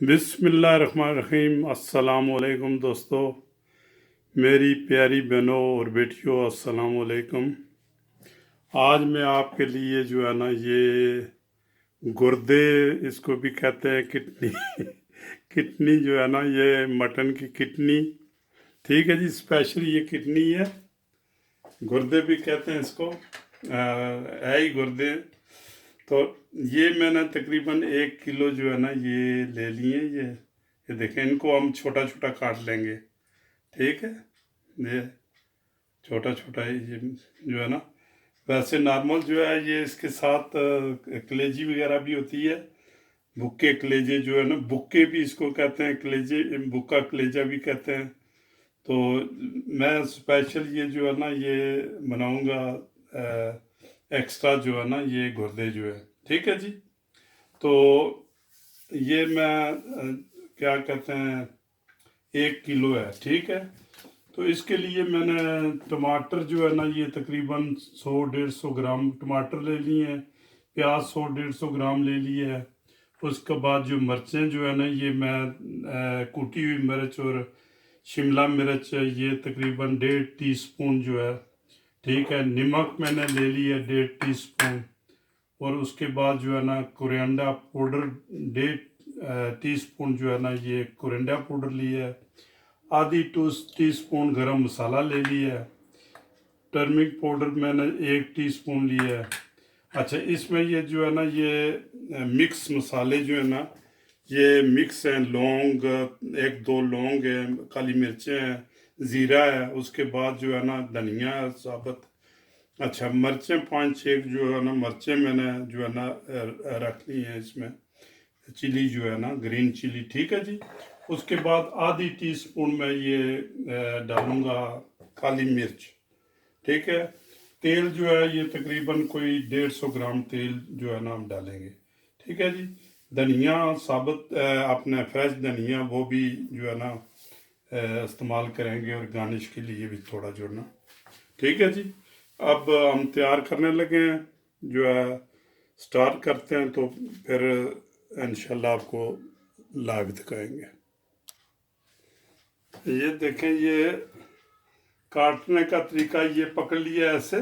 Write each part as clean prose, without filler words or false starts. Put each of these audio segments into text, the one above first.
बिस्मिल्लाहिर्रहमानिर्रहीम। अस्सलाम वालेकुम दोस्तों, मेरी प्यारी बहनों और बेटियों, अस्सलाम वालेकुम। आज मैं आपके लिए जो है ना ये गुर्दे, इसको भी कहते हैं किडनी किडनी जो है ना ये मटन की किडनी, ठीक है जी। स्पेशल ये किडनी है, गुर्दे भी कहते हैं इसको, है ही गुर्दे। तो ये मैंने तकरीबन 1 किलो जो है ना ये ले लिए। ये देखें, इनको हम छोटा छोटा काट लेंगे, ठीक है। ये छोटा छोटा ये जो है ना, वैसे नॉर्मल जो है ये इसके साथ कलेजी वगैरह भी होती है। बुक्के कलेजे जो है ना, बुक्के भी इसको कहते हैं, कलेजे बुक्का कलेजा भी कहते हैं। तो मैं स्पेशल ये जो है ना ये बनाऊंगा एक्स्ट्रा जो है ना ये गुर्दे जो है, ठीक है जी। तो ये मैं क्या कहते हैं 1 किलो है, ठीक है। तो इसके लिए मैंने टमाटर जो है ना ये तकरीबन 100-150 ग्राम टमाटर ले लिए हैं। प्याज 100-150 ग्राम ले लिए है। उसके बाद जो मिर्चें जो है ना ये मैं कुटी हुई मिर्च और शिमला मिर्च ये तकरीबन 1.5 टीस्पून जो है, ठीक है। नमक मैंने ले लिया 1.5 टीस्पून। और उसके बाद जो है ना कोरिएंडर पाउडर 1.5 टीस्पून जो है ना ये कोरिएंडर पाउडर लिया है। आधी टीस्पून गरम मसाला ले लिया है। टर्मरिक पाउडर मैंने 1 टीस्पून लिया है। अच्छा, इसमें ये जो है ना ये मिक्स मसाले जो है ना ये मिक्स हैं। लौंग 1-2 लौंग है, काली मिर्चें हैं, ज़ीरा है। उसके बाद जो है ना धनिया है साबुत। अच्छा, मिर्चें 5-6 जो है ना मिर्चें मैंने जो है ना रख ली हैं इसमें। चिली जो है ना ग्रीन चिली, ठीक है जी। उसके बाद आधी टीस्पून में ये डालूंगा काली मिर्च, ठीक है। तेल जो है ये तकरीबन कोई 150 ग्राम तेल जो है ना हम डालेंगे, ठीक है जी। धनिया साबुत अपने फ्रेश धनिया वो भी जो है ना इस्तेमाल करेंगे, और गार्निश के लिए भी थोड़ा जो है ना, ठीक है जी। अब हम तैयार करने लगे हैं, जो है स्टार्ट करते हैं। तो फिर इंशाल्लाह आपको लाइव दिखाएंगे। ये देखें, ये काटने का तरीका, ये पकड़ लिया ऐसे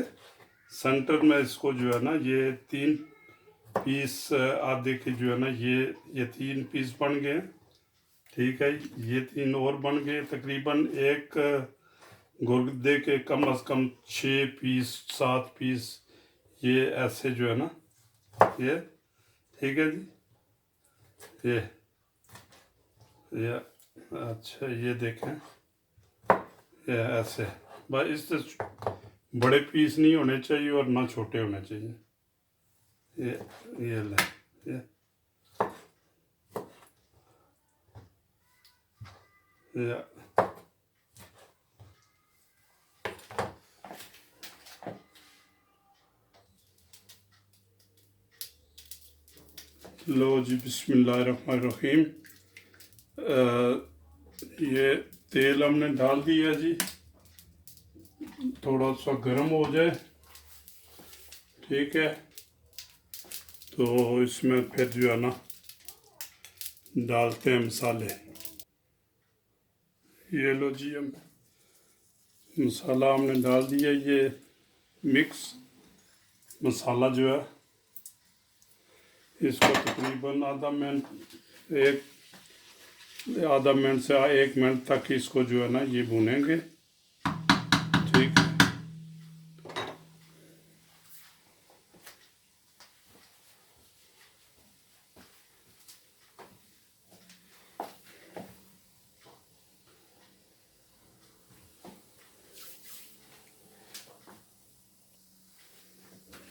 सेंटर में इसको जो है ना ये 3 पीस आधे के जो है ना ये 3 पीस बन गए, ठीक है। ये 3 और बन गए। तकरीबन एक गुर्दे के कम अज कम 6 पीस 7 पीस ये ऐसे जो है ना ये, ठीक है जी। ये अच्छा, ये देखें, ये ऐसे बस, इससे बड़े पीस नहीं होने चाहिए और ना छोटे होने चाहिए। ये ले, ये लो जी, बिस्मिल्लाहिर्रहमानिर्रहीम। ये तेल हमने डाल दिया जी, थोड़ा सा गर्म हो जाए, ठीक है। तो इसमें फिर जो है ना डालते हैं मसाले। ये लो जी, हम मसाला हमने डाल दिया। ये मिक्स मसाला जो है इसको तकरीबन आधा मिनट से 1 मिनट तक इसको जो है ना ये भूनेंगे, ठीक है।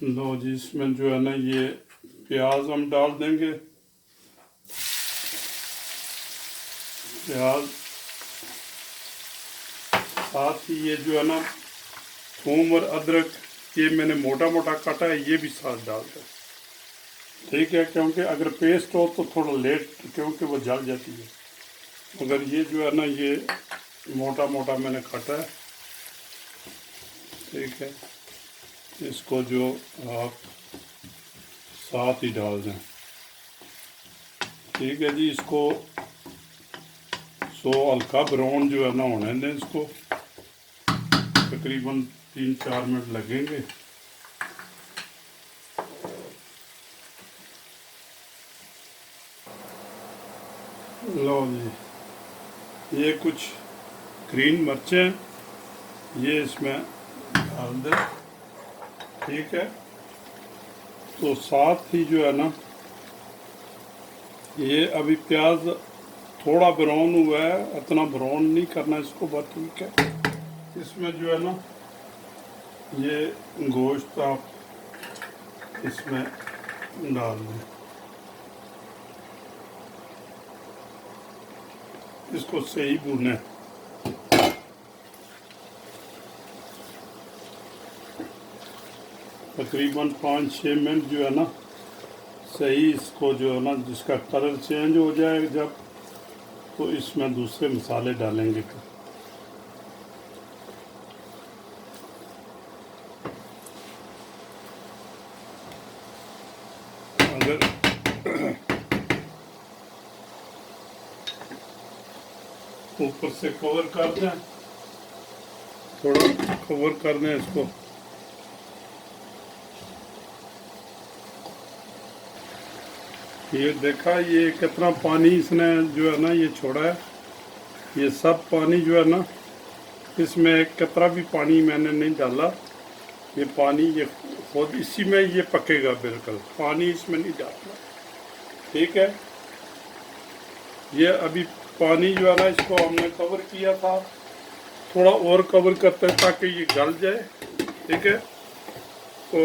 लो जी, इसमें जो है ना ये प्याज हम डाल देंगे। प्याज साथ ही ये जो है ना थूम और अदरक ये मैंने मोटा मोटा काटा है, ये भी साथ डाल दें, ठीक है। क्योंकि अगर पेस्ट हो तो थोड़ा लेट, क्योंकि वो जल जाती है। मगर ये जो है ना ये मोटा मोटा मैंने काटा है, ठीक है। इसको जो आप साथ ही डाल दें, ठीक है जी। इसको सो हल्का ब्राउन जो है ना होने दें इसको, तकरीबन 3-4 मिनट लगेंगे। लो जी, ये कुछ ग्रीन मिर्चें ये इसमें डाल दें, ठीक है। तो साथ ही जो है ना ये अभी प्याज थोड़ा ब्राउन हुआ है, इतना ब्राउन नहीं करना इसको, बस ठीक है। इसमें जो है ना ये गोश्त आप इसमें डाल दें, इसको सही भूनें। तकरीबन 5-6 मिनट जो है ना सही इसको जो है ना, जिसका कलर चेंज हो जाए जब, तो इसमें दूसरे मसाले डालेंगे। अगर ऊपर से कवर कर दें, थोड़ा कवर कर दें इसको, ये देखा ये कितना पानी इसने जो है ना ये छोड़ा है। ये सब पानी जो है ना, इसमें कितना भी पानी मैंने नहीं डाला, ये पानी ये खुद इसी में ये पकेगा, बिल्कुल पानी इसमें नहीं डालना, ठीक है। ये अभी पानी जो है ना इसको हमने कवर किया था, थोड़ा और कवर करते हैं ताकि ये गल जाए, ठीक है। तो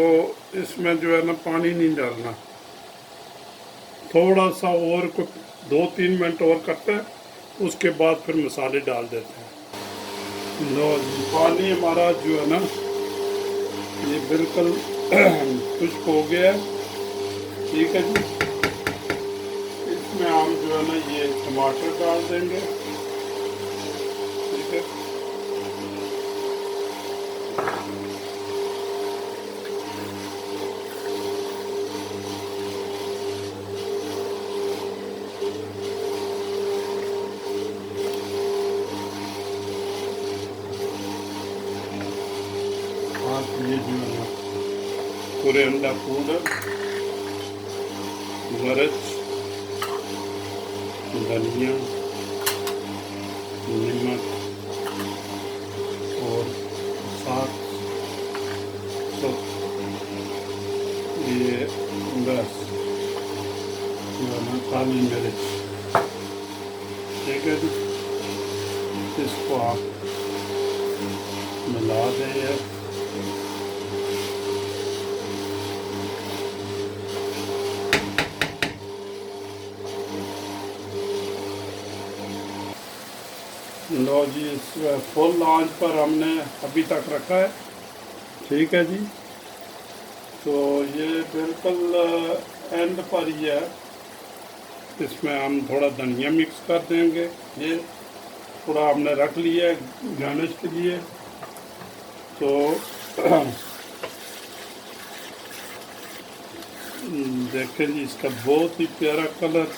इसमें जो है ना पानी नहीं डालना, थोड़ा सा और कुछ 2-3 मिनट और करते हैं, उसके बाद फिर मसाले डाल देते हैं। लो जी, पानी हमारा जो है ना ये बिल्कुल खुश्क हो गया है, ठीक है जी। इसमें हम जो है ना ये टमाटर डाल देंगे, ठीक है। ये जो है ना कोरिएंडर पाउडर, मिर्च, धनिया, नमक और साथ तो ये बस जो है ना काली मिर्च, ठीक है जी। इसको आप मिला दें। लो जी, इस फुल आंच पर हमने अभी तक रखा है, ठीक है जी। तो ये बिल्कुल एंड पर ही है, इसमें हम थोड़ा धनिया मिक्स कर देंगे। ये थोड़ा हमने रख लिया है गार्निश के लिए। तो देखें जी, इसका बहुत ही प्यारा कलर,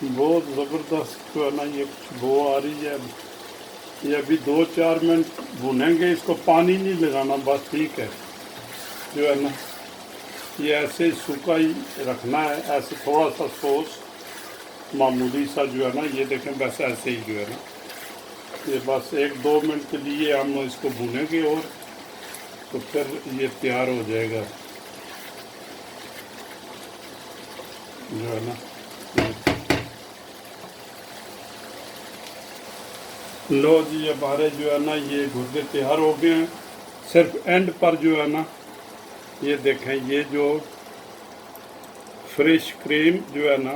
बहुत ज़बरदस्त जो है ना ये खुशबू आ रही है। ये अभी 2-4 मिनट भुनेंगे, इसको पानी नहीं लगाना, बस ठीक है। जो है ना ये ऐसे सूखा ही रखना है, ऐसे थोड़ा सा सॉस मामूली सा जो है ना, ये देखें बस ऐसे ही जो है ना, ये बस 1-2 मिनट के लिए हम इसको भुनेंगे और तो फिर ये तैयार हो जाएगा जो है ना। लो जी, हमारे जो है ना ये गुर्दे तैयार हो गए हैं। सिर्फ एंड पर जो है ना ये देखें, ये जो फ्रेश क्रीम जो है ना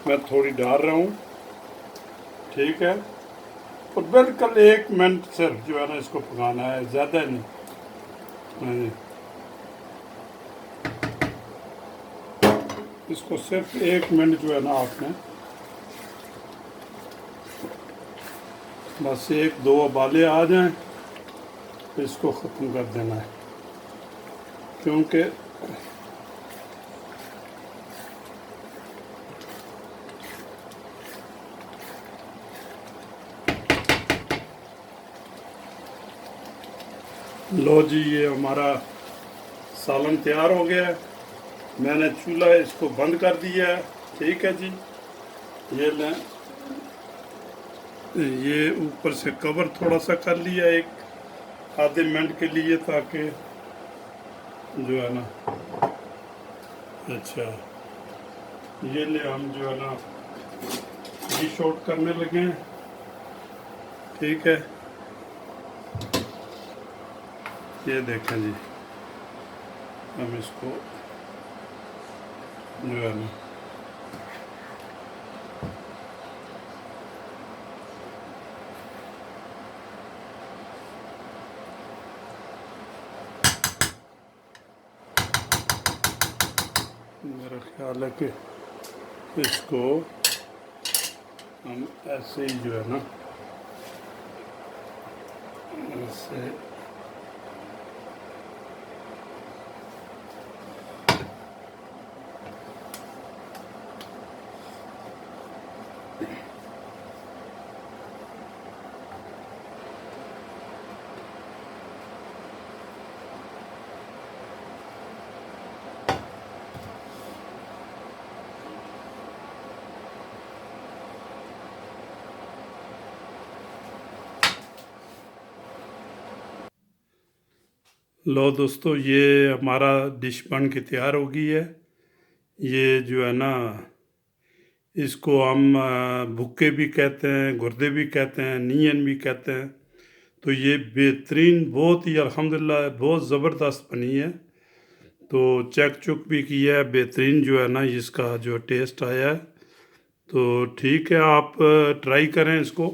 मैं थोड़ी डाल रहा हूँ, ठीक है। और बिल्कुल 1 मिनट सिर्फ जो है ना इसको पकाना है, ज़्यादा नहीं। इसको सिर्फ 1 मिनट जो है ना आपने बस 1-2 उबाले आ जाएं तो इसको ख़त्म कर देना है, क्योंकि लो जी, ये हमारा सालन तैयार हो गया है। मैंने चूल्हा इसको बंद कर दिया है। ठीक है जी, ये लें, ये ऊपर से कवर थोड़ा सा कर लिया एक आधे मिनट के लिए, ताकि जो है ना, अच्छा, ये ले हम जो है ना डिश आउट करने लगे हैं। ठीक है, ये देखें जी, हम इसको जो है ना मेरा ख्याल है कि इसको हम ऐसे ही जो है ना, ऐसे लो दोस्तों, ये हमारा डिश बन के तैयार हो गई है। ये जो है ना, इसको हम भुक्के भी कहते हैं, गुर्दे भी कहते हैं, नीयन भी कहते हैं। तो ये बेहतरीन, बहुत ही अल्हम्दुलिल्लाह बहुत ज़बरदस्त बनी है। तो चेक चुक भी किया है, बेहतरीन जो है ना इसका जो टेस्ट आया है। तो ठीक है, आप ट्राई करें इसको।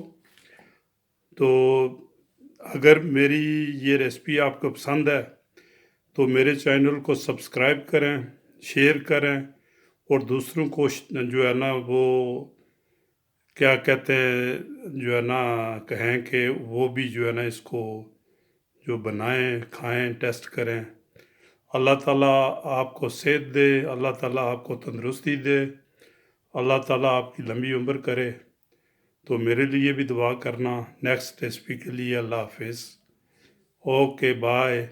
तो अगर मेरी ये रेसिपी आपको पसंद है तो मेरे चैनल को सब्सक्राइब करें, शेयर करें, और दूसरों को जो है ना वो क्या कहते हैं जो है ना, कहें कि वो भी जो है ना इसको जो बनाएं, खाएं, टेस्ट करें। अल्लाह ताला आपको सेहत दे, अल्लाह ताला आपको तंदुरुस्ती दे, अल्लाह ताला आपकी लंबी उम्र करे। तो मेरे लिए भी दुआ करना नेक्स्ट रेसिपी के लिए। अल्लाह हाफिज़। Okay, bye.